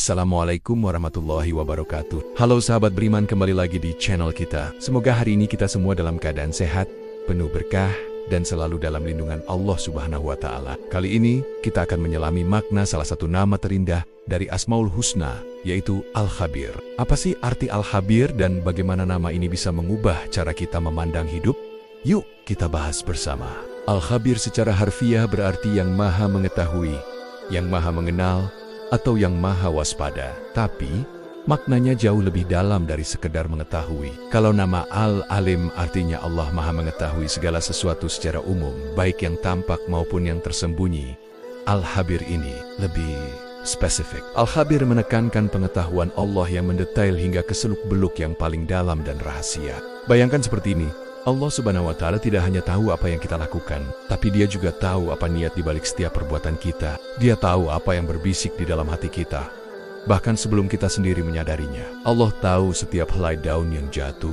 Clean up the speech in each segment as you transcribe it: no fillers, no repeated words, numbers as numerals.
Assalamualaikum warahmatullahi wabarakatuh. Halo sahabat beriman, kembali lagi di channel kita. Semoga hari ini kita semua dalam keadaan sehat, penuh berkah, dan selalu dalam lindungan Allah Subhanahu wa Ta'ala. Kali ini kita akan menyelami makna salah satu nama terindah dari Asmaul Husna, yaitu Al-Khabir. Apa sih arti Al-Khabir dan bagaimana nama ini bisa mengubah cara kita memandang hidup? Yuk kita bahas bersama. Al-Khabir secara harfiah berarti yang maha mengetahui, yang maha mengenal, atau yang maha waspada. Tapi, maknanya jauh lebih dalam dari sekedar mengetahui. Kalau nama Al-Alim artinya Allah maha mengetahui segala sesuatu secara umum, baik yang tampak maupun yang tersembunyi. Al-Khabir ini lebih spesifik. Al-Khabir menekankan pengetahuan Allah yang mendetail hingga ke seluk-beluk yang paling dalam dan rahasia. Bayangkan seperti ini. Allah Subhanahu wa Ta'ala tidak hanya tahu apa yang kita lakukan, tapi Dia juga tahu apa niat di balik setiap perbuatan kita. Dia tahu apa yang berbisik di dalam hati kita, bahkan sebelum kita sendiri menyadarinya. Allah tahu setiap helai daun yang jatuh,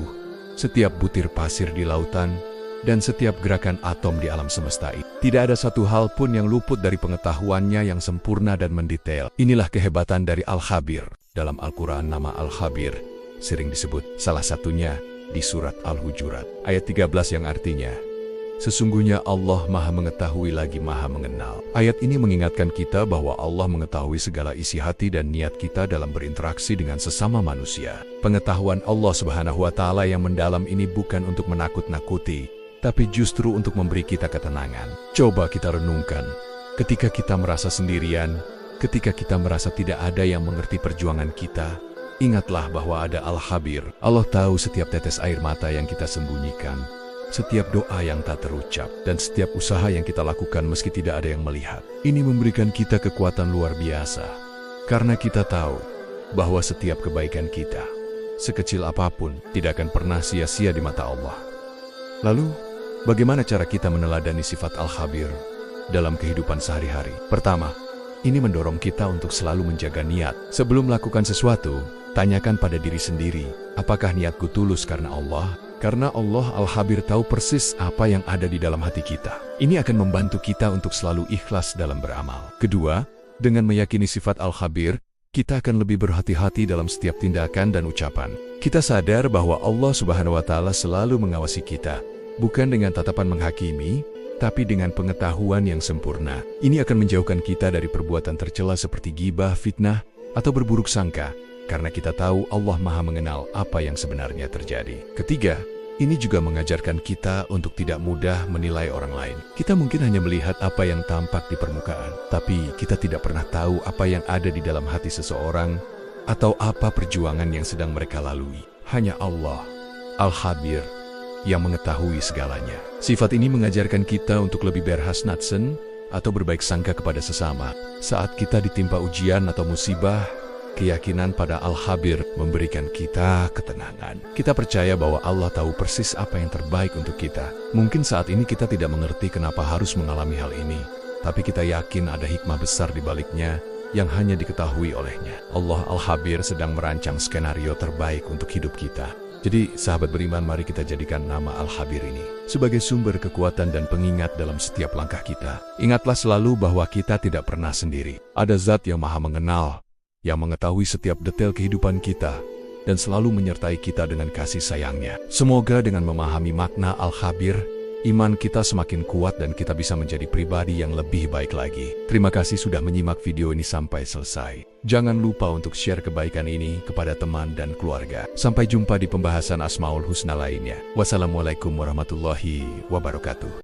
setiap butir pasir di lautan, dan setiap gerakan atom di alam semesta ini. Tidak ada satu hal pun yang luput dari pengetahuannya yang sempurna dan mendetail. Inilah kehebatan dari Al-Khabir. Dalam Al-Quran, nama Al-Khabir sering disebut, salah satunya di surat Al-Hujurat, ayat 13 yang artinya, sesungguhnya Allah maha mengetahui lagi maha mengenal. Ayat ini mengingatkan kita bahwa Allah mengetahui segala isi hati dan niat kita dalam berinteraksi dengan sesama manusia. Pengetahuan Allah Subhanahu wa Ta'ala yang mendalam ini bukan untuk menakut-nakuti, tapi justru untuk memberi kita ketenangan. Coba kita renungkan, ketika kita merasa sendirian, ketika kita merasa tidak ada yang mengerti perjuangan kita, ingatlah bahwa ada Al-Khabir. Allah tahu setiap tetes air mata yang kita sembunyikan, setiap doa yang tak terucap, dan setiap usaha yang kita lakukan meski tidak ada yang melihat. Ini memberikan kita kekuatan luar biasa, karena kita tahu bahwa setiap kebaikan kita, sekecil apapun, tidak akan pernah sia-sia di mata Allah. Lalu, bagaimana cara kita meneladani sifat Al-Khabir dalam kehidupan sehari-hari? Pertama, ini mendorong kita untuk selalu menjaga niat. Sebelum melakukan sesuatu, tanyakan pada diri sendiri, apakah niatku tulus karena Allah? Karena Allah Al-Khabir tahu persis apa yang ada di dalam hati kita. Ini akan membantu kita untuk selalu ikhlas dalam beramal. Kedua, dengan meyakini sifat Al-Khabir, kita akan lebih berhati-hati dalam setiap tindakan dan ucapan. Kita sadar bahwa Allah Subhanahu wa Ta'ala selalu mengawasi kita, bukan dengan tatapan menghakimi, tapi dengan pengetahuan yang sempurna. Ini akan menjauhkan kita dari perbuatan tercela seperti ghibah, fitnah, atau berburuk sangka, karena kita tahu Allah maha mengenal apa yang sebenarnya terjadi. Ketiga, ini juga mengajarkan kita untuk tidak mudah menilai orang lain. Kita mungkin hanya melihat apa yang tampak di permukaan, tapi kita tidak pernah tahu apa yang ada di dalam hati seseorang, atau apa perjuangan yang sedang mereka lalui. Hanya Allah, Al-Khabir, yang mengetahui segalanya. Sifat ini mengajarkan kita untuk lebih berhasnatsen atau berbaik sangka kepada sesama. Saat kita ditimpa ujian atau musibah, keyakinan pada Al-Khabir memberikan kita ketenangan. Kita percaya bahwa Allah tahu persis apa yang terbaik untuk kita. Mungkin saat ini kita tidak mengerti kenapa harus mengalami hal ini, tapi kita yakin ada hikmah besar di baliknya yang hanya diketahui olehnya. Allah Al-Khabir sedang merancang skenario terbaik untuk hidup kita. Jadi, sahabat beriman, mari kita jadikan nama Al-Khabir ini sebagai sumber kekuatan dan pengingat dalam setiap langkah kita. Ingatlah selalu bahwa kita tidak pernah sendiri. Ada Zat yang maha mengenal, yang mengetahui setiap detail kehidupan kita, dan selalu menyertai kita dengan kasih sayangnya. Semoga dengan memahami makna Al-Khabir, iman kita semakin kuat dan kita bisa menjadi pribadi yang lebih baik lagi. Terima kasih sudah menyimak video ini sampai selesai. Jangan lupa untuk share kebaikan ini kepada teman dan keluarga. Sampai jumpa di pembahasan Asmaul Husna lainnya. Wassalamualaikum warahmatullahi wabarakatuh.